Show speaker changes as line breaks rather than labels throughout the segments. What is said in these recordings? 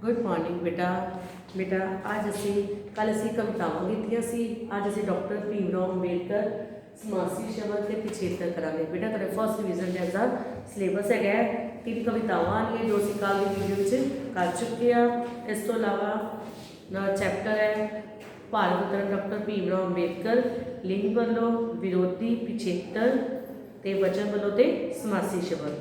Good morning बेटा। बेटा अज असी कल असी कवितावां कीतियां सी, अज असी डॉक्टर भीमराव अंबेडकर समासी शब्द के पिछेतर करांगे। बेटा तेरे फर्स्ट डिवीजन के अंदर सिलेबस है 3 कवितावां आनियां जो असी कल की वीडियो कर चुके हैं। इस तो इलावा चैप्टर है भारत रत्न डॉक्टर भीमराव अंबेडकर, लिंग वालों विरोधी पिछेतर ते वचन वालों ते समासी शब्द।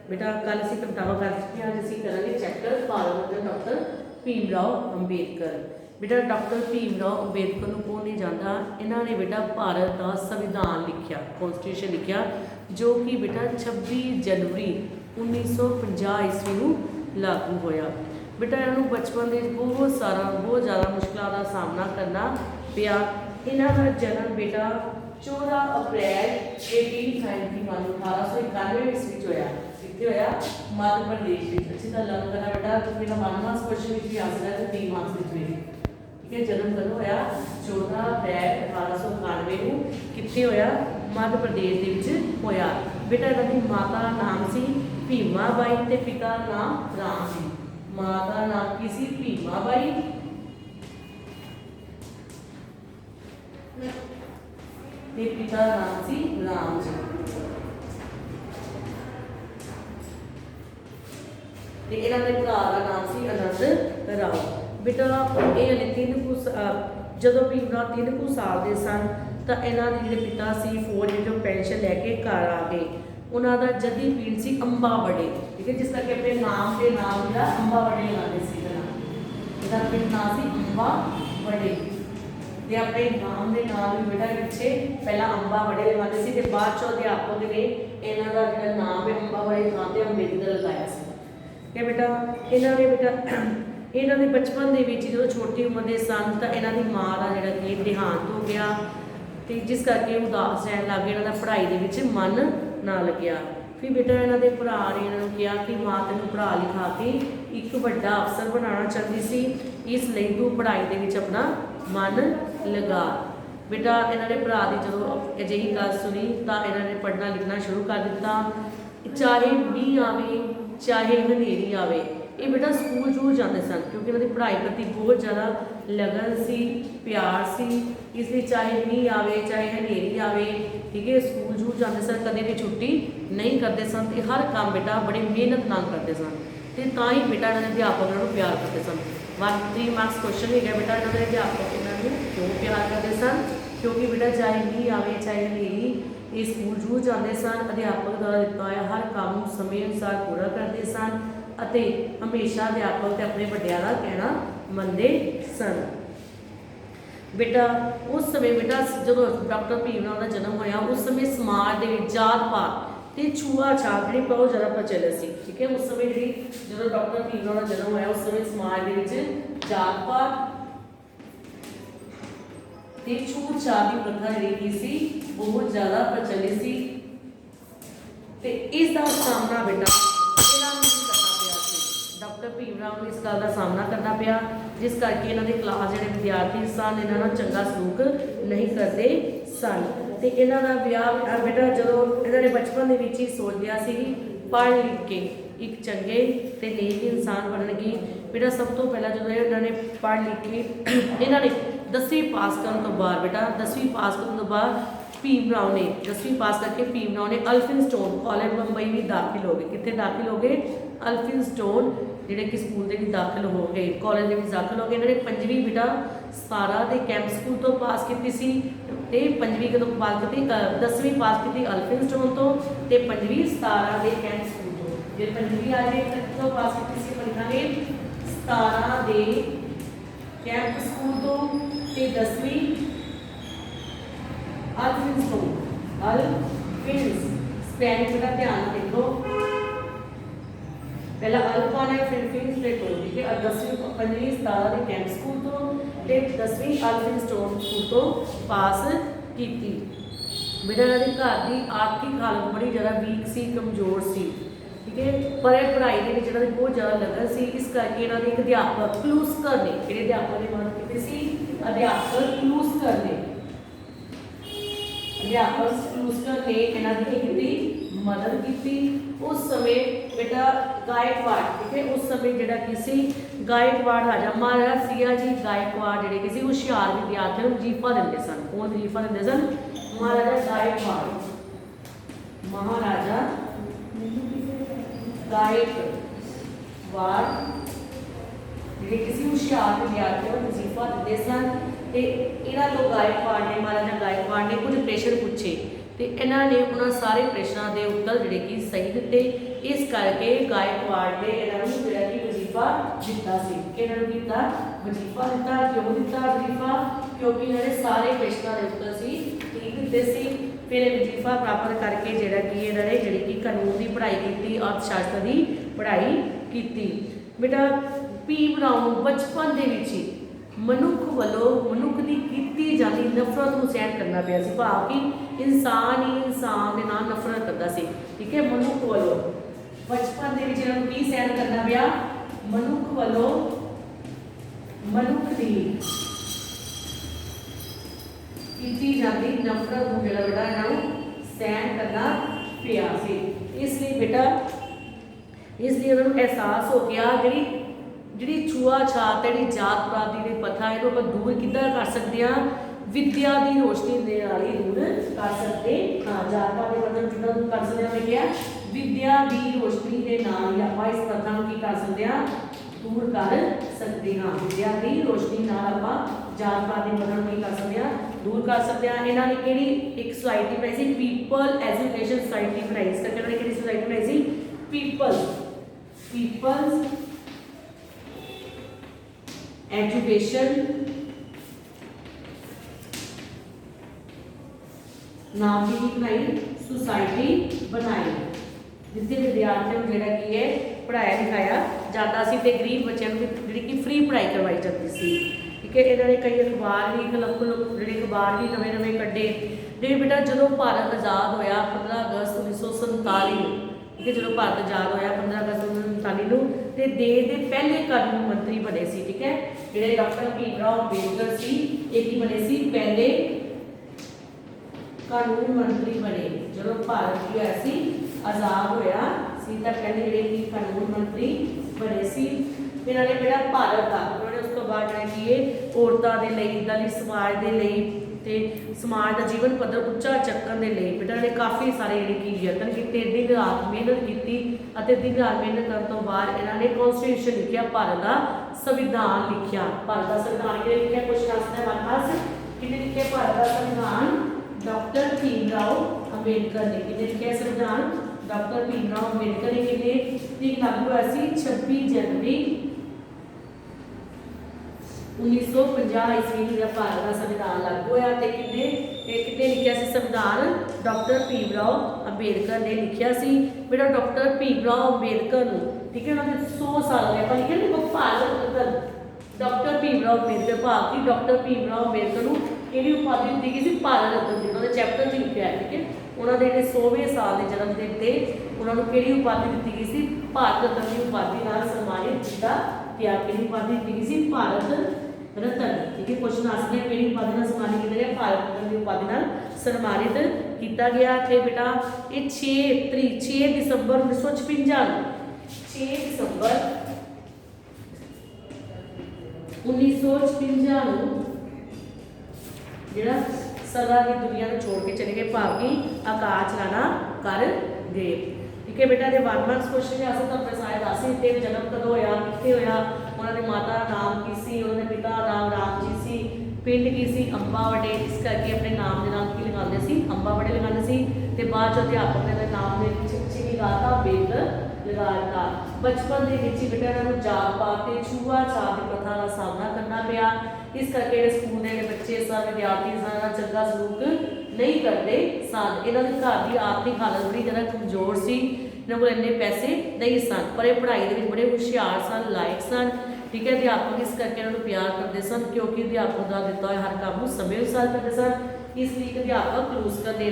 बेटा कल असी कवितावां कर चुके हैं, अज असी करांगे चैप्टर भारत रत्न डॉक्टर भीमराव अंबेडकर। बेटा डॉक्टर भीमराव अंबेडकर को कौन नहीं जानता। इन्होंने बेटा भारत का संविधान लिखा, कॉन्स्टिट्यूशन लिखा, जो कि बेटा 26 जनवरी 1950 ईस्वी में लागू होया। बेटा इन्होंने बचपन में बहुत ज़्यादा मुश्किलों का सामना करना पिया। इन्हों का जन्म बेटा 14 अप्रैल 1891 ईस्वी होया। होया मध्य प्रदेश में। अच्छी तरह लर्न करना बेटा, मेरा 1 मार्क्स क्वेश्चन भी आ सकता है, 3 मार्क्स भी। ठीक है, जन्म कदों होया 14 अप्रैल 1891 को कितने होया, मध्य प्रदेश के होया। बेटा इन्होंने माता का नाम सी भीमा बाई ते पिता का नाम राम सी। माता का नाम की सी भीमा बाई ते पिता का नाम सी राम जी। इन्हों के भरा का नाम से आनंद राव। बेटा ये हले 3 जो भीमराव 3 साल के सन तो इन्हों के जो पिता से फौज जो पेंशन लैके घर आ गए। उन्होंने जदी पिंड से अंबावड़े, ठीक है, जिस करके अपने नाम के नाम जो अंबावड़े लगाते इसका पिंड नाम से अंबावड़े। अपने नाम के नाम भी बेटा पिछे पहला अंबावड़े लगाते थे, बाद चो अध्यापक ने इन्हों का जो नाम है अंबावड़े थां ते अंबेडकर लगाया। बेटा इन्होंने बचपन के जो छोटी उम्र के सन तो इन्हों की माँ का जोड़ा कि देहांत हो गया, तो जिस करके उदास रहन लग गए, इन्हों पढ़ाई के मन ना लग्या। फिर बेटा इन्हों के भरा ने इन्होंने कहा कि माँ तेन पढ़ा लिखा के एक बड़ा अफसर बनाना चाहती सी, इसलिए तू पढ़ाई के अपना मन लगा। बेटा इन्होंने भरा की जो अजिही गल सुनी तो इन्होंने पढ़ना लिखना शुरू कर दिता। चाहे मीह आवे चाहे हनेरी आवे, ये बेटा स्कूल जरूर जाते सन क्योंकि इन्होंने पढ़ाई प्रति बहुत ज़्यादा लगन सी, प्यार सी, इसलिए चाहे मीह आवे चाहे हनेरी आवे, ठीक है, स्कूल जरूर जाते सन, कदे भी छुट्टी नहीं करते सन। तो हर काम बेटा बड़ी मेहनत नाल करते सन, तो ही बेटा इन्होंने अध्यापक इन्होंने प्यार करते सन। 3 मार्क्स क्वेश्चन है बेटा, इन्होंने अध्यापक इन्होंने क्यों प्यार करते सन, क्योंकि बेटा चाहे मीह आवे चाहे हनेरी ये स्कूल जरूर जाते सन, अध्यापक द्वारा दिता हुआ हर काम समय अनुसार पूरा करते सन, अते हमेशा अध्यापक ते अपने वड्डियां दा कहना मनते सन। बेटा उस समय बेटा जो डॉक्टर भीमराव का जन्म होया उस समय समाज के जात पात ते छूआछात जी बहुत ज़्यादा प्रचलित सी। ठीक है, उस समय जी जो डॉक्टर भीमराव का जन्म होया उस समय समाज के जात पात छूत-छात की प्रथा जी सी बहुत ज़्यादा प्रचलित सी। ते इसका सामना बेटा करना पिया सी, डॉक्टर भीमराव को इस गल का सामना करना पिया, जिस करके इन्हों के क्लास जो विद्यार्थी सन इन्होंने चंगा सलूक नहीं करते सन। तो इन्हों का ब्याह बेटा जो इन्होंने बचपन के ही सोच लिया सी पढ़ लिख के एक चंगे ते नेक इंसान बननगे। बेटा सब तो पहला जो इन्होंने पढ़ लिख के इन्होंने 10वीं पास करने तो बाद बेटा 10वीं पास करने तो बाद भीमराव ने 10वीं पास करके भीमराव ने अल्फिंस्टोन कॉलेज मुंबई में दाखिल हो गए। कितने दाखिल हो गए, अल्फिंस्टोन जोड़े कि स्कूल के भी दाखिल हो गए, कॉलेज में दाखिल हो गए। इन्होंने 5वीं बेटा 17 के कैंप स्कूल तो पास की सी, 5वीं कदों पास की 10वीं पास की अल्फिंस्टोन तो 5वीं 17 के कैंप स्कूल तो। जो 5वीं आ गए तो पास की लिखा ने 17 के कैंप स्कूल तो 10वीं अल्फिंस्टोन स्पेलिंग बेटा ध्यान देखो, पहला अल्फा ने फिर स्प्लिट हो, ठीक है, 10वीं 5वीं 17 के कैंप स्कूल तो 10वीं अल्फिंस्टोन स्कूल तो पास की। बेटा इन्होंने घर की आर्थिक हालत बड़ी ज़्यादा वीक सी, कमजोर सी, ठीक है, पर पढ़ाई के बहुत ज़्यादा लगन सी, इस करके इन्होंने एक अध्यापक क्लूस्कर ने कि अध्यापक ने मदद की सी, अध्यापक क्लूस्कर ने इन्हों की मदद की। उस समय बेटा गायकवाड़, ठीक है, उस समय जिहड़ा किसी गायकवाड़ राजा महाराजा सियाजी गायकवाड़ जिहड़े किसी हुशियार विद्यार्थियों को वजीफा दिंदे सन। कौन वजीफा दिंदे सन? महाराजा गायकवाड़, महाराजा गायकवाड़ जिहड़े किसी हुशियार विद्यार्थियों को वजीफा दिंदे सन। ते इन्हां लोग गायकवाड़ ने, महाराजा गायकवाड़ ने कुछ प्रश्न पूछे तो इन्होंने उन्होंने सारे प्रश्नों के उत्तर जोड़े कि सही दिते। इस करके गायकवाड़ ने इन्होंने जोड़ा कि वजीफा दिता सी। इन्होंने किया वजीफा दिता। क्यों दिता वजीफा? क्योंकि इन्होंने सारे प्रश्नों के उत्तर सी ठीक दिते सी। फिर वजीफा प्राप्त करके जोड़ा कि इन्होंने जी कि कानून की पढ़ाई की, अर्थशास्त्र की पढ़ाई की। बेटा भीम राव बचपन के मनुख वालों मनुख की की जाती नफरत को सहन करना पाया सी। भाव कि इंसान ही इंसान के नाल नफरत करता सी, ठीक है। मनुख वालों बचपन के की सहन करना पाया? मनुख वालों मनुख की की जाती नफरत को जो बेटा इन्हों सहन करना पाया सी। इसलिए बेटा इसलिए उन्होंने एहसास हो गया जी छूआछात है, जी जात पात की प्रथा है, आप दूर किदा कर सकते हैं? विद्या की रोशनी दे नाल ही दूर कर सकते हाँ। जात पात की प्रथा किदा दूर कर सकते हैं? मैं क्या विद्या की रोशनी के नाल ही आप इस प्रथा की कर सकते हैं? दूर कर सकते हाँ। विद्या की रोशनी नाल आप जात पात की प्रथा की कर सकते हैं? दूर कर सकते हैं। इन्होंने किहड़ी एक सोसाइटी बनाई सी? पीपल एजुकेशन सोसाइटी बनाई। इस करके इन्होंने किहड़ी सोसाइटी बनाई सी? पीपल्स एजुकेशन नाम की बनाई सोसाइटी बनाई, जिससे विद्यार्थियों को जोड़ा कि है पढ़ाया लिखाया जाता सी ते गरीब बच्चों को जी कि फ्री पढ़ाई करवाई जाती सी, ठीक है। इन्होंने कई अखबार भी जो अखबार भी नवे नवे कड्ढे। जिवें बेटा जो भारत आज़ाद होया 15 अगस्त 1947, ठीक है, जो भारत आज़ाद होया 15 अगस्त 1947 ते देश के पहले कानून मंत्री बने सी, ठीक है। जिहड़े डॉक्टर भीमराव अंबेडकर सी एक ही बने सी पहले कानून मंत्री बने जो भारत की ऐसी आज़ाद होया सी तां पहले जिहड़े कि कानून मंत्री बने सी। इन्होंने बेटा भारत का उन्होंने उस तो बाद जिहड़ा कि औरतों के लिए दलित समाज के लिए ते समाज का जीवन पद्धर उच्चा चक्कन के लिए बेटा ने काफ़ी सारे जिहड़े कि यतन किए, दिन रात मेहनत की। दिन रात मेहनत करने तो बाद इन्होंने कॉन्स्टिट्यूशन लिखिया, भारत का संविधान लिखिया। भारत का संविधान किहने लिखिया? कुछ आंसर हमारे पास किहने लिखिया भारत का संविधान? डॉक्टर भीमराव अंबेडकर ने। किहने लिखिया संविधान? डॉक्टर भीमराव अंबेडकर ने। किहने लागू हुआ सी? 26 जनवरी 1950 ईस्वी में जब भारत का संविधान लागू होया ते कितने लिखिया सी संविधान? डॉक्टर भीमराव अंबेडकर ने लिखिया सी। बेटा डॉक्टर भीमराव अंबेडकर नूं, ठीक है, उन्होंने 100 साल हो गए लिखे ना भारत रत्न डॉक्टर भीमराव अंबेडकर भाव की डॉक्टर भीमराव अंबेडकर नूं किहड़ी उपाधि दी गई सी? भारत रत्न दी। उन्होंने चैप्टर च लिखिया है, ठीक है। उन्होंने जिहड़े 100वें साल के जन्मदिन ते उन्होंने किहड़ी उपाधि दी गई सी? भारत रत्न की उपाधि नाल सम्मानित किया गया। किहड़ी उपाधि दी गई सी? भारत रत्न, ठीक है। क्वेश्चन आंसर है किहड़ी उपाधि नाल सम्मानित किया गया? भारत रत्न की उपाधि नाल सम्मानित किया गया। ते बेटा ये 6 दिसंबर 1956 6 दिसंबर 1956 जिहड़ा सदा की दुनिया को छोड़ के चले गए, भाव की आकाश चलाना कर गए, ठीक है। बेटा जो 1 मार्क्स क्वेश्चन है असल तो अपने सारे दस ही दिते जन्म कदों होया, कित्थे होया, उन्होंने माता का नाम की सी, उन्होंने पिता का नाम राम जी सी, पिंड की सी अंबावड़े, इस करके अपने नाम के नाम की लगाते सी अंबावड़े लगाते सी। ते बाद जो अध्यापक ने नाम ने पीछे की लगाता अंबेडकर लगाता। बचपन के विच बेटा इन्होंने जात पात ते छूआछात की प्रथा का सामना करना पिया। इस करके स्कूल के बच्चे सन विद्यार्थी सन चंगा सलूक नहीं करते सन। इन्हों के घर की आर्थिक हालत बड़ी ज़्यादा कमजोर सी, इन्होंने को इन्ने पैसे नहीं सन, पर ये पढ़ाई के बड़े हुशियार सन, लायक सन, ठीक है। अध्यापक इस करके इन्होंने प्यार करते सन क्योंकि अध्यापक का दिता हुआ हर काम समय अनुसार करते सन। इसलिए अध्यापक खलूस करने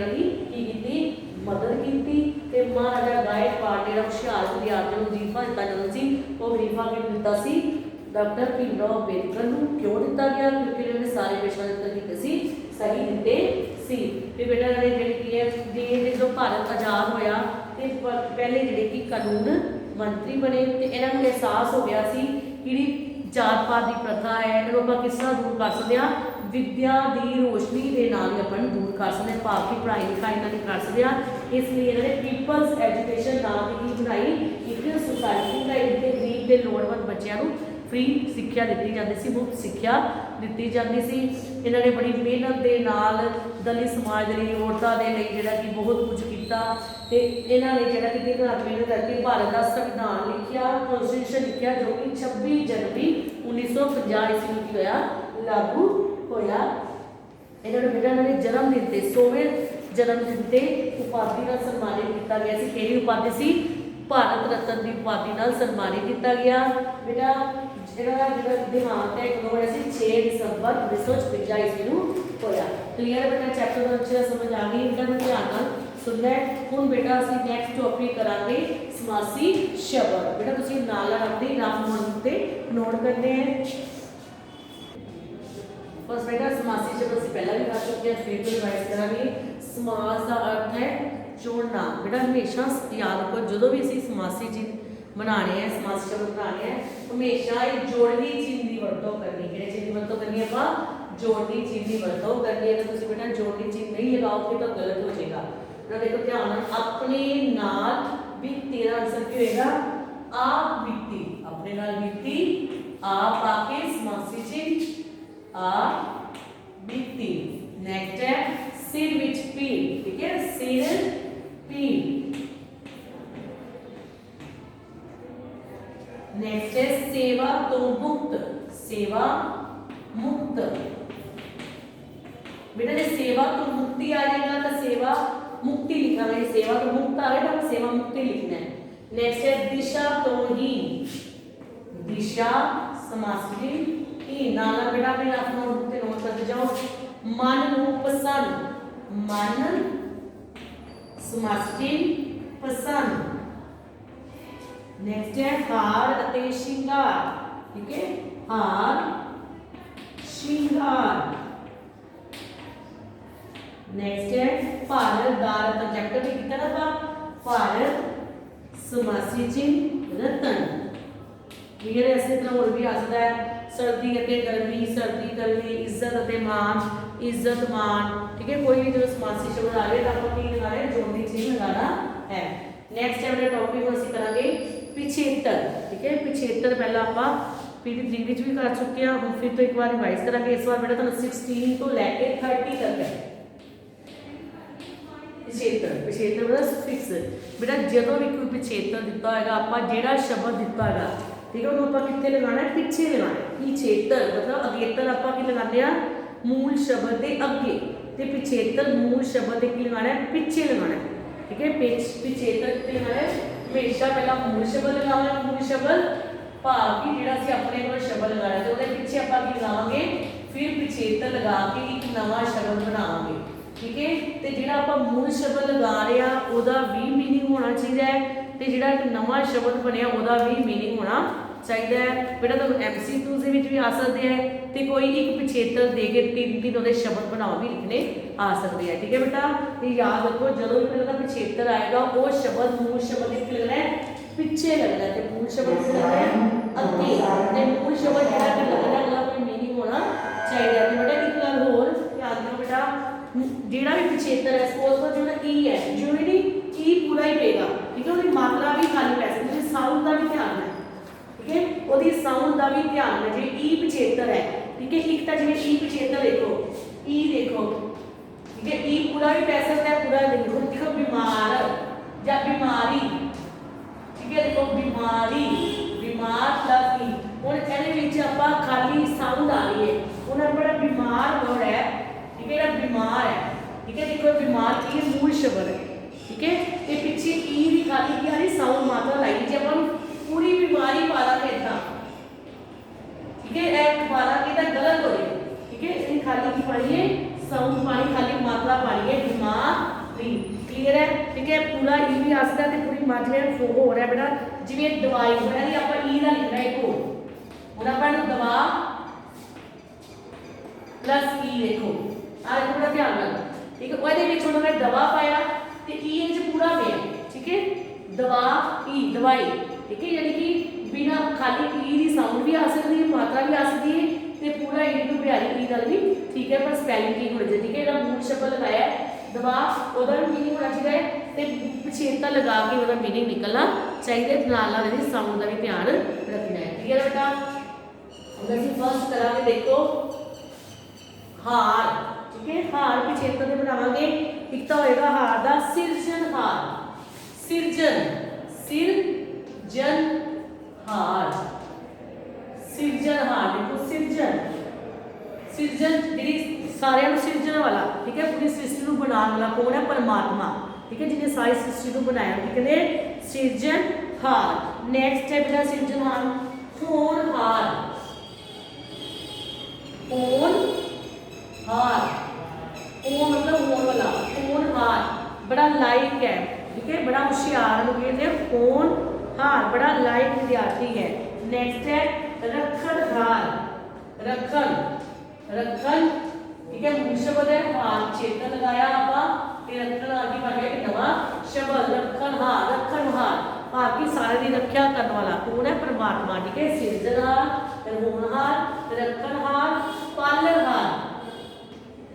की मदद की। महाराजा गायकवाड़ जो हुशियार विद्यार्थियों को वजीफा दिता जाता सी, वो वजीफा किहनूं दिता सी? डॉक्टर भीमराव अंबेडकर नूं। क्यों दिता गया? क्योंकि उन्होंने सारे प्रश्न उत्तर किए सी सही दिते सी। फिर बेटा इन्होंने जिहड़ी की है जो भारत आज़ाद होया ਤੇ ਪਹਿਲੇ ਜਿਹੜੇ ਕਿ ਕਾਨੂੰਨ ਮੰਤਰੀ ਬਣੇ ਤੇ ਇਹਨਾਂ ਨੂੰ ਅਹਿਸਾਸ ਹੋ ਗਿਆ ਸੀ ਕਿ ਜਿਹੜੀ ਜਾਤ ਪਾਤ ਦੀ ਪ੍ਰਥਾ ਹੈ ਇਹਨੂੰ ਆਪਾਂ ਕਿਸ ਤਰ੍ਹਾਂ ਦੂਰ ਕਰ ਸਕਦੇ ਹਾਂ, ਵਿਦਿਆ ਦੀ ਰੋਸ਼ਨੀ ਦੇ ਨਾਲ ਹੀ ਆਪਾਂ ਨੂੰ ਦੂਰ ਕਰ ਸਕਦੇ ਹਾਂ, ਭਾਵ ਕਿ ਪੜ੍ਹਾਈ ਲਿਖਾਈ ਨਾਲ ਹੀ ਕਰ ਸਕਦੇ ਹਾਂ। ਇਸ ਲਈ ਇਹਨਾਂ ਨੇ ਪੀਪਲਸ ਐਜੂਕੇਸ਼ਨ ਨਾਮ ਦੀ ਕੀ ਬਣਾਈ, ਇੱਕ ਸੁਸਾਇਟੀ ਬਣਾਈ ਜਿੱਥੇ ਗਰੀਬ ਤੇ ਲੋੜਵੰਦ ਬੱਚਿਆਂ ਨੂੰ ਫ੍ਰੀ ਸਿੱਖਿਆ ਦਿੱਤੀ ਜਾਂਦੀ ਸੀ, ਮੁਫਤ ਸਿੱਖਿਆ ਦਿੱਤੀ ਜਾਂਦੀ ਸੀ। ਇਹਨਾਂ ਨੇ ਬੜੀ ਮਿਹਨਤ ਦੇ ਨਾਲ ਦਲਿਤ ਸਮਾਜ ਦੇ ਲਈ, ਔਰਤਾਂ ਦੇ ਲਈ ਜਿਹੜਾ ਕਿ ਬਹੁਤ ਕੁਝ ਕੀਤਾ ਤੇ ਇਹਨਾਂ ਨੇ ਜਿਹੜਾ ਕਿ ਦਿਨ ਰਾਤ ਮਿਹਨਤ ਕਰਕੇ ਭਾਰਤ ਦਾ ਸੰਵਿਧਾਨ ਲਿਖਿਆ, ਕਨਸਟੀਟਿਊਸ਼ਨ ਲਿਖਿਆ, ਜੋ ਕਿ 26 ਜਨਵਰੀ 1950 ਈਸਵੀ ਨੂੰ ਕੀ ਹੋਇਆ, ਲਾਗੂ ਹੋਇਆ। ਇਹਨਾਂ ਨੂੰ ਬੇਟਾ ਇਹਨਾਂ ਨੇ ਜਨਮ ਦਿਨ ਤੇ 100ਵੇਂ ਜਨਮ ਦਿਨ ਤੇ ਉਪਾਧੀ ਨਾਲ ਸਨਮਾਨਿਤ ਕੀਤਾ ਗਿਆ ਸੀ। ਕਿਹੜੀ ਉਪਾਧੀ ਸੀ, ਭਾਰਤ ਰਤਨ ਦੀ ਉਪਾਧੀ ਨਾਲ ਸਨਮਾਨਿਤ ਕੀਤਾ ਗਿਆ। ਬੇਟਾ ਜਿਹੜਾ ਦਿਹਾਂਤ ਹੈ ਕਦੋਂ ਹੋਇਆ ਸੀ, 6 ਦਸੰਬਰ 1956 ਈਸਵੀ ਨੂੰ ਹੋਇਆ। ਕਲੀਅਰ ਬੇਟਾ, ਚੈਪਟਰ ਦਾ ਅੱਛਾ ਸਮਝ ਆ ਗਈ, ਇਹਨਾਂ ਨੂੰ ਧਿਆਨ ਨਾਲ ਸੁਣਨਾ ਹੈ। ਹੁਣ ਬੇਟਾ ਅਸੀਂ ਨੈਕਸਟ ਟੌਪਿਕ ਕਰਾਂਗੇ ਸਮਾਸੀ ਸ਼ਬਦ। ਬੇਟਾ ਤੁਸੀਂ ਨਾਲ ਨਾਲ ਆਪਣੇ ਰਫ ਨੋਟ ਤੇ ਨੋਟ ਕਰਨੇ ਹੈ। ਬਸ ਬੇਟਾ ਸਮਾਸੀ ਸ਼ਬਦ ਅਸੀਂ ਪਹਿਲਾਂ ਵੀ ਕਰ ਚੁੱਕੇ ਹਾਂ, ਫਿਰ ਤੋਂ ਰਿਵਾਈਜ਼ ਕਰਾਂਗੇ। ਸਮਾਸ ਦਾ ਅਰਥ ਹੈ ਜੋੜਨਾ। ਬੇਟਾ ਹਮੇਸ਼ਾ ਯਾਦ ਰੱਖੋ ਜਦੋਂ ਵੀ ਅਸੀਂ ਸਮਾਸੀ ਚਿੰਨ੍ਹ ਬਣਾਣੇ ਹੈ, ਸਮਾਸੀ ਸ਼ਬਦ ਬਣਾਣੇ ਹੈ, ਹਮੇਸ਼ਾ ਇਹ ਜੋੜਨੀ ਚਿੰਨ੍ਹ ਦੀ ਵਰਤੋਂ ਕਰਨੀ। ਕਿਹੜੇ ਚਿੰਨ੍ਹ ਦੀ ਵਰਤੋਂ ਕਰਨੀ ਹੈ ਆਪਾਂ, ਜੋੜਨੀ ਚਿੰਨ੍ਹ ਦੀ ਵਰਤੋਂ ਕਰਨੀ ਹੈ। ਤੁਸੀਂ ਬੇਟਾ ਜੋੜਨੀ ਚਿੰਨ੍ਹ ਨਹੀਂ ਲਗਾਓਗੇ ਤਾਂ ਗਲਤ ਹੋ ਜਾਏਗਾ। ਨਾ ਦੇਖੋ ਧਿਆਨ ਨਾਲ, ਆਪਣੇ ਨਾਲ ਵੀ ਤੇਰਾ ਆਨਸਰ ਕੀ ਹੋਏਗਾ, ਆਪ ਬੀਤੀ, ਆਪਣੇ ਨਾਲ ਬੀਤੀ, ਆਪ ਆਕੇ ਸਮਾਸੀ ਚਿੰਨ੍ਹ ਆਪ ਬੀਤੀ। नेक्स्ट है सिर विच पीड़, ठीक है, सिर पीड़। नेक्स्ट है सेवा तो मुक्त, सेवा मुक्त। बेटा जब सेवा तो मुक्ति आ जाएगा तो सेवा मुक्ति लिखना है, सेवा तो मुक्त आ गया तो सेवा मुक्ति लिखना है। नेक्स्ट है दिशा तो ही, दिशा समासहीन ही। नाना बेटा अपने आप नोट करते जाओ। मन नूं पसंद, मन समासहीन पसंद। नेक्स्ट है हार अते श्रृंगार, ठीक है, हार श्रृंगार। नेक्स्ट है भारत दार एडजेक्टिव भी कितना था, भारत समासी चिन्ह रतन। क्लियर है, इसी तरह और भी आ सकता है सर्दी अते गर्मी, सर्दी गर्मी, इज्जत अते मान, इज्जत मान, ठीक है। कोई भी जो समासी शब्द आ रहे हैं आपको की लगा रहे हैं, जोड़नी चिन्ह लगाना है। नेक्स्ट चैप्टर टॉपिक ਅਸੀਂ ਕਰਾਂਗੇ पिछेतर, ठीक है। पिछेतर पहला आप PD3 ਵਿੱਚ ਵੀ ਕਰ ਚੁੱਕੇ ਹਾਂ, ਹੁਣ ਫਿਰ ਤੋਂ ਇੱਕ ਵਾਰ ਰਿਵਾਈਜ਼ ਕਰਾਂਗੇ। ਇਸ ਵਾਰ ਬੇਟਾ ਤੁਹਾਨੂੰ 16 ਤੋਂ ਲੈ ਕੇ 30 ਤੱਕ ਹੈ पिछेतर। पिछेतर मतलब फिक्स बेटा ਜਦੋਂ ਵੀ ਕੋਈ पिछेतर ਦਿੱਤਾ ਹੋਏਗਾ ਆਪਾਂ ਜਿਹੜਾ ਸ਼ਬਦ ਦਿੱਤਾ ਹੈਗਾ, ठीक है, ਉਹਨੂੰ ਆਪਾਂ ਕਿੱਥੇ ਲਗਾਉਣਾ ਹੈ, ਪਿੱਛੇ ਲਗਾਉਣਾ ਹੈ। पिछेतर मतलब ਅਗੇਤਰ ਆਪਾਂ ਕੀ ਲਗਾਉਂਦੇ ਆ, मूल शब्द के अगे, ते पिछेतर मूल शब्द के की लगाना है, पिछे लगाना है, ठीक है। पिछेतर कितने लगाना है, हमेशा पहला मूल शब्द लगाना, मूल शब्द भाव की जिहड़ा सी अपने कोल शब्द लगाना ते ओहदे पिछे आपां की लगावांगे, फिर पिछेतर लगा के एक नवा शब्द बनावांगे, ठीक है। ते जिहड़ा आपां मूल शब्द लगा रहे आ ओहदा भी मीनिंग होना चाहिए है, ते जिहड़ा एक नवा शब्द बनिया ओहदा भी मीनिंग होना चाहिए है। बेटा तो MCQ ਦੇ ਵਿੱਚ ਵੀ ਆ ਸਕਦੇ ਹੈ ਤੇ ਕੋਈ ਇੱਕ ਪਿਛੇਤਰ ਦੇ ਕੇ ਤਿੰਨ ਉਹਦੇ ਸ਼ਬਦ ਬਣਾਓ ਵੀ ਲਿਖਣੇ ਆ ਸਕਦੇ ਹੈ, ਠੀਕ ਹੈ ਬੇਟਾ। ਤੇ ਯਾਦ ਰੱਖੋ ਜਦੋਂ ਵੀ ਪਹਿਲਾਂ ਪਿਛੇਤਰ ਆਏਗਾ ਉਹ ਸ਼ਬਦ ਮੂਲ ਸ਼ਬਦ ਦੇ ਕੀ ਲੱਗਣਾ ਹੈ, ਪਿੱਛੇ ਲੱਗਣਾ, ਤੇ ਮੂਲ ਸ਼ਬਦ ਕੀ ਲੱਗਣਾ ਹੈ, ਅੱਗੇ, ਤੇ ਮੂਲ ਸ਼ਬਦ ਜਿਹੜਾ ਕਿ ਲੱਗਣਾ ਉਹਦਾ ਕੋਈ ਮੀਨਿੰਗ ਹੋਣਾ ਚਾਹੀਦਾ। ਤੇ ਬੇਟਾ ਇੱਕ ਗੱਲ ਹੋਰ ਯਾਦ ਰੱਖੋ ਬੇਟਾ, ਜਿਹੜਾ ਵੀ ਪਿਛੇਤਰ ਹੈ ਸਪੋਜ਼ ਫॉर ਜਿਹੜਾ ਈ ਹੈ, ਜਿਵੇਂ ਨਹੀਂ ਈ ਪੂਰਾ ਹੀ ਪਏਗਾ, ਠੀਕ ਹੈ, ਉਹਦੀ ਮਾਤਰਾ ਵੀ ਖਾਲੀ ਪੈ ਸਕਦੀ ਹੈ, ਸਾਊਂਡ ਦਾ ਵੀ ਧਿਆਨ ਹੈ, ठीक है, ਉਹਦੀ ਸਾਊਂਡ ਦਾ ਵੀ ਧਿਆਨ ਹੈ। ਜੇ ਈ ਪਿਛੇਤਰ ਹੈ, ठीक है, ਇੱਕ ਤਾਂ ਜਿਵੇਂ ਈ ਪਿਛੇਤਰ ਦੇਖੋ, ਈ ਦੇਖੋ, ठीक है, ਈ ਪੂਰਾ ਵੀ ਪੈ ਸਕਦਾ ਹੈ, ਪੂਰਾ ਦੇਖੋ, ਦੇਖੋ ਬਿਮਾਰ ਜਾਂ ਬਿਮਾਰੀ, ठीक है, देखो ਬਿਮਾਰੀ, ਬਿਮਾਰ ਪਲਸ ਈ। ਹੁਣ ਇਹਦੇ ਵਿੱਚ ਆਪਾਂ ਖਾਲੀ ਸਾਊਂਡ ਆ ਰਹੀ ਹੈ, ਉਹਨਾਂ ਬੜਾ ਬਿਮਾਰ ਵਰਡ ਹੈ, ठीक है, ਜਿਹੜਾ ਬਿਮਾਰ ਹੈ, ठीक है, देखो बीमार की मूल शब्द है, ठीक है, ते पीछे ई भी खाली की आ रही साउंड मात्रा लाई जे अपन पूरी बीमारी पाला के था, ठीक है, एक पाला के था गलत हो गई, ठीक है, इन खाली की पानी है साउंड पानी खाली मात्रा पानी है बीमारी। क्लियर है, ठीक है, पूरा ई भी आ सकता है पूरी मात्रा फ्लो हो रहा है बेटा। जिवें दवाई होना नहीं अपन ई दा लिखना है को, हुन अपन दवा प्लस ई देखो आ थोड़ा ध्यान रखना, ठीक है, ਉਹਦੇ ਵਿੱਚ ਉਹਨਾਂ ਨੇ ਦਵਾ ਪਾਇਆ ਤੇ ਈ ਵਿੱਚ ਪੂਰਾ ਪਿਆ, ठीक है। गल भी ठीक है, पर स्पैलिंग ठीक होनी चाहिए। ठीक है, मूल शब्द लगाया दबा ਉਹਦਾ मीनिंग होना चाहिए ਤੇ ਪਿਛੇਤਾ लगा के ਉਹਦਾ मीनिंग निकलना चाहिए। नाल नाल ਇਹਦੀ साउंड का भी ध्यान रखना है। ठीक है बेटा, हम ਅਸੀਂ फर्स्ट करांगे देखो हार। ठीक है, हार पिछेता ਦੇ ਬਣਾਵਾਂਗੇ। ਇੱਕ ਤਾਂ ਹੋਏਗਾ ਹਾਰ ਦਾ ਸਿਰਜਣਹਾਰ, ਸਿਰਜਣ ਸਿਰਜਣਹਾਰ, ਸਿਰਜਣਹਾਰ देखो सिरजन सिरजन जी सारिਆਂ ਨੂੰ सिरजन वाला। ठीक है, पूरी सृष्टि ਨੂੰ बनाने वाला कौन है? परमात्मा। ठीक है, जिन्हें सारी सृष्टि को बनाया ठीक है सिरजनहार। नेक्स्ट है बेटा सिरजनहार होनहार, होनहार, होन मतलब होन वाला, होनहार बड़ा लाइक है। ठीक है, बड़ा होशियार कहते हैं होनहार, बड़ा लाइक विद्यार्थी है। नेक्स्ट है रखणहार, रखन रखन। ठीक है, मूल शब्द है हार चेतन लगाया आपा ते रखणहार की बन गया एक नवा शब्द रखणहार। रखणहार हार की सारे की रक्षा करने वाला कौन है? परमात्मा। ठीक है, सिरजनहार, होनहार, रखणहार, पालनहार,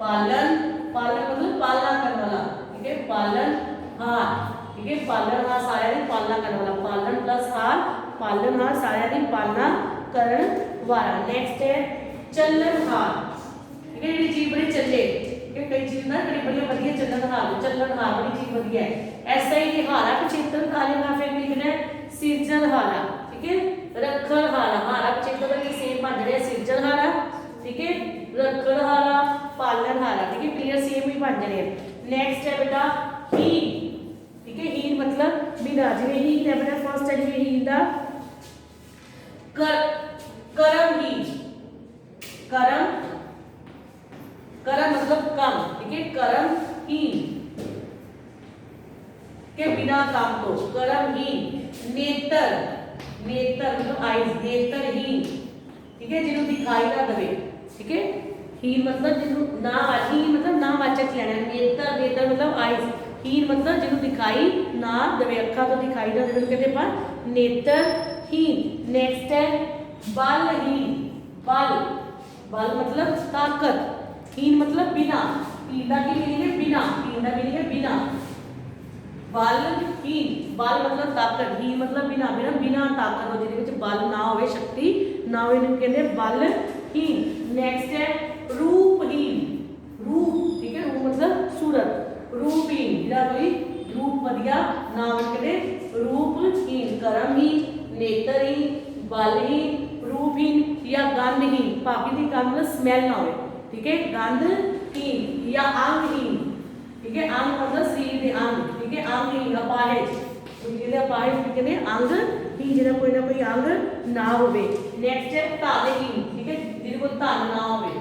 पालन पालन मतलब पालना करने वाला। ठीक है, पालनहार। ठीक है, पालनहार सारे की पालना करने वाला, पालन प्लस हार पालनहार सारे की पालना करने वाला। नेक्स्ट है चलनहार। ठीक है, ये चीज बड़ी चले। ठीक है, कई चीज ना बड़ी बढ़िया बढ़िया चलनहार, चलनहार बड़ी चीज बढ़िया है। ऐसा ही हारा पिछेतर कालेगा फिर लिखना है सिरजनहारा। ठीक है, रखणहारा हारा पिछेतर के सेम बन रहे सिरजनहारा। ठीक है, रखणहारा पालनहारा। ठीक है, क्लियर सेम ही बन रहे। नेक्स्ट है बेटा हीन। ठीक है, हीन मतलब बिना, जिवें हीन है बेटा फर्स्ट है जिवें हीन दा करमहीन, करम करम मतलब कम। ठीक है, करमहीन के बिना काम तो करमहीन। नेत्र नेत्र मतलब आईज, नेत्रहीन। ठीक है, जिन्हों दिखाई ना दे। ठीक है, हीन मतलब जिन्हों ना, हीन मतलब ना वाचक लेना। नेत्र नेत्र मतलब आईज, हीन मतलब जिन्हों दिखाई ना दे, अखा तो दिखाई ना दे कहते पर नेत्रहीन। नेक्स्ट है बलहीन, बल बल मतलब ताकत, हीन मतलब बिना, हीन का की मीनिंग है बिना, हीन का मीनिंग है बिना। बलहीन बल मतलब ताकत, हीन मतलब बिना, बिना बिना ताकत हो जिहदे विच बल ना होवे, शक्ति ना होवे इहनूं कहंदे बलहीन। नेक्स्ट है रूपहीन, रूप। ठीक है, रूप मतलब सूरत, रूपहीन जिहदा कोई रूप वधिया ना होवे कहंदे रूपहीन। करमहीन, नेत्रहीन, बलहीन, रूपहीन या गंधहीन, भाभी की गंध मतलब स्मैल ना हो। ठीक है, गंधहीन या अंगहीन। ठीक है, अंग मतलब शरीर के अंग। ठीक है, अंगहीन अपाहिज, जिहदे अपाहिज कहते हैं अंगहीन, जिहदा कोई ना कोई अंग ना होवे। नेक्स्ट है धनहीन। ठीक है, जिहदे कोल धन ना होवे,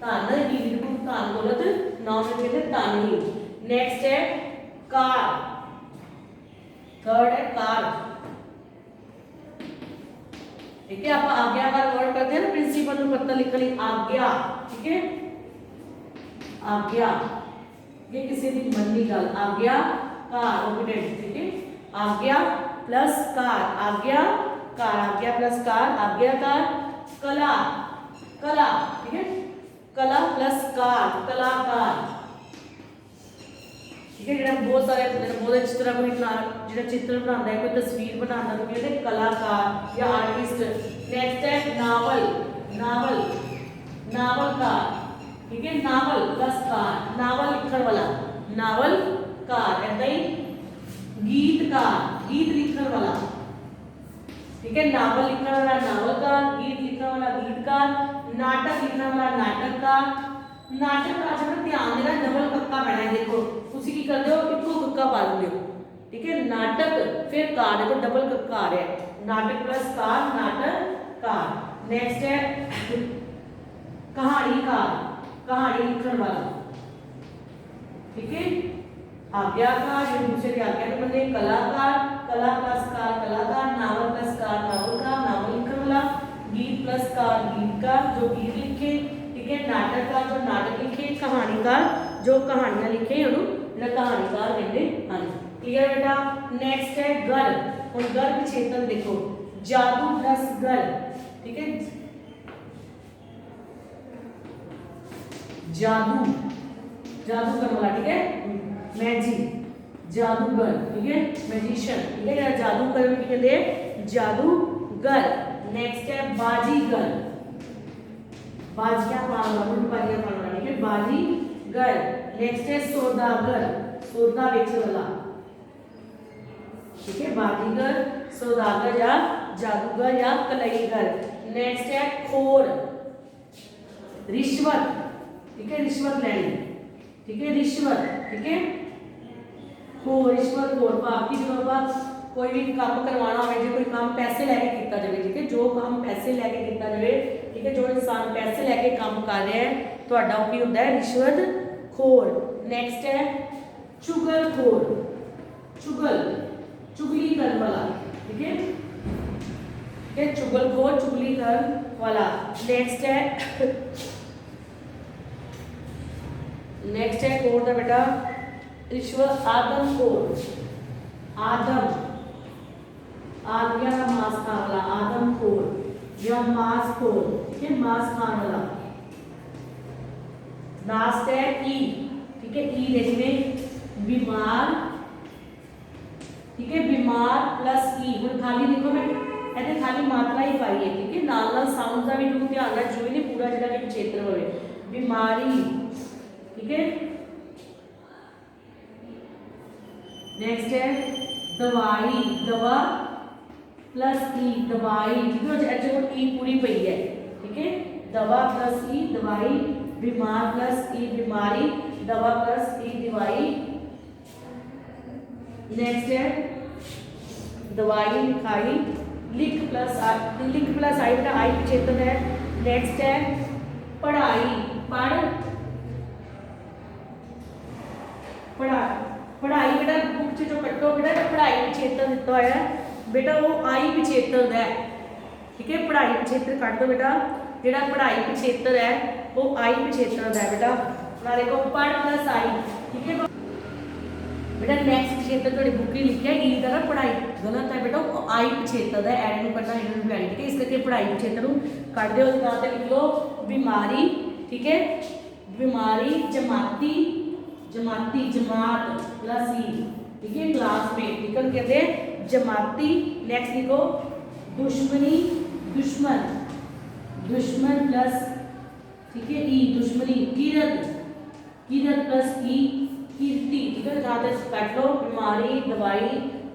धनहीन जिहदे कोल धन दौलत ना होवे कहते धनहीन। नेक्स्ट है कार, थर्ड है कार। ठीक है, आप आज्ञाकार वर्ड करते हैं ना प्रिंसिपल में पत्ता लिखने आज्ञा। ठीक है, आज्ञा ये किसी की मननी गल, आज्ञा कार ओबीडेंट। ठीक है, आज्ञा प्लस कार, आज्ञा कार, आज्ञा प्लस कार आज्ञाकार। कला कला। ठीक है, कला प्लस कार कलाकार। ठीक है, जो बहुत सारे बहुत अच्छी तरह कोई जो चित्र बनाता है, कोई तस्वीर बनाता है कहते कलाकार या आर्टिस्ट। नेक्स्ट है नावल, नावल नावलकार। ठीक है, नावल प्लस कार नावल लिखण वाला, नावलकार। ऐसा ही गीतकार, गीत लिखण वाला। ठीक है, नावल लिखण वाला नावलकार, गीत लिखण वाला गीतकार, नाटक लिखण वाला नाटककार। नाटक का अच्छा ध्यान देना, डबल कक्का पैना है। देखो तुसी की करते हो, इको कक्का पा लेते हो। ठीक है, नाटक फिर कार, देखो डबल कक्का आ रहा है, नाटक प्लस कार नाटककार। नेक्स्ट है कहानीकार, कहानी लिखण वाला। ठीक है, आज्ञाकार जो दूसरे की आज्ञा के बंदे। कलाकार, कला प्लस कार कलाकार। नावल प्लस कार नावलकार, नावल लिखण वाला। गीत प्लस कार गीतकार जो गीत लिखे। ठीक है, नाटककार जो नाटक लिखे। कहानीकार जो कहानियां लिखे उन्होंने कहानीकार कहते हैं। क्लियर बेटा। नेक्स्ट है घर। और घर पिछेतर देखो जादू प्लस घर। ठीक है, जादू, जादू करने वाला, ठीक है, मैजिक, जादूगर, ठीक है, मैजिशियन, ठीक है, जेड़ा जादू करन की कहंदे जादूगर। नेक्स्ट है बाजीगर, बाजियां पाने वाला, उल्ट बाजियां पाने वाला, ठीक है, बाजीगर। नेक्स्ट है सौदागर, सौदा बेचने वाला, ठीक है, बाजीगर, सौदागर या जादूगर या कलईगर। नेक्स्ट है खोर, रिश्वत, ठीक है, रिश्वत लेनी, ठीक है, रिश्वत, ठीक है, खोर, रिश्वत खोर भाव की जो आप कोई भी काम करवाना हो, जो कोई काम पैसे लेके किया जाए, ठीक है, जो काम पैसे लेके किया जाए, ठीक है, जो इंसान पैसे लेके काम कर रहा है ਤੁਹਾਡਾ ਕੀ ਹੁੰਦਾ है रिश्वत खोर। नेक्स्ट है चुगल खोर, चुगल, चुगली करने वाला, ठीक है, चुगल खोर, चुगली करने वाला। नेक्स्ट है खोर था बेटा रिश्वत आदम खोर, आदम, आदमिया का मांस खाने वाला, आदम खोर या मांस खोर, ठीक है, मांस खाने वाला। लास्ट है ई, ठीक है, ई देखने बीमार, ठीक है, बीमार प्लस ई, हम खाली देखो मैं ऐसे खाली मात्रा ही पाई है, ठीक है, नाल नाल साउंड का भी जरूर ध्यान रख, जो नहीं पूरा जिहड़ा भी क्षेत्र होवे, बीमारी, ठीक है। नेक्स्ट है दवाई, दवा प्लस ई, दवाई, ठीक है, जो ई पूरी पई है, ठीक है, दवा प्लस ई दवाई, बीमार प्लस ई बीमारी, दवा प्लस ई दवाई। नेक्स्ट है दवाई लिखाई, लिख प्लस आई बेटा आई क्षेत्र है। नेक्स्ट है पढ़ाई, पढ़, पढ़ाई बेटा बुक से जो कटो बेटा पढ़ाई क्षेत्र दिता हुआ है बेटा वो आई पिछेत्र है, ठीक है, पढ़ाई पिछेत्र कट दो बेटा, जेड़ा पढ़ाई पिछेत्र है वो आई पिछेत्र है बेटा, ना देखो पढ़ प्लस आई, ठीक है बेटा। नेक्स्ट क्षेत्र थोड़ी बुक ही लिखी है ई का पढ़ाई गलत है बेटा, वो आई पिछेत्र है, एड में पढ़ना इन्होंने पढ़ाई, ठीक है, इस करके पढ़ाई पिछेत्र कट दो, लिख लो बीमारी, ठीक है, बीमारी, जमाती, जमाती, जमात प्लस ई, ठीक है, क्लासमेट, ठीक है, कहते हैं जमाती। नेक्स्ट लिखो दुश्मनी, दुश्मन, दुश्मन प्लस, ठीक है, ई दुश्मनी, किरत, किरत प्लस ई कीर्ति, ठीक है, जहाँ तक काट लो बीमारी, दवाई,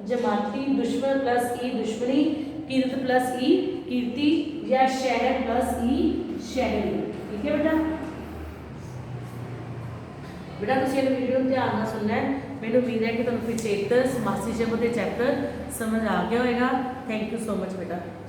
जमाती, दुश्मन प्लस ई दुश्मनी, किरत प्लस ई कीर्ति या शहर प्लस ई शहरी, ठीक है बेटा। बेटा तुम ये वीडियो ध्यान ਨਾਲ सुनना है, मैंने उम्मीद है कि तुम्हें फिर चैप्टर समासी शब्द के चैप्टर समझ आ गया होगा। थैंक यू सो मच बेटा।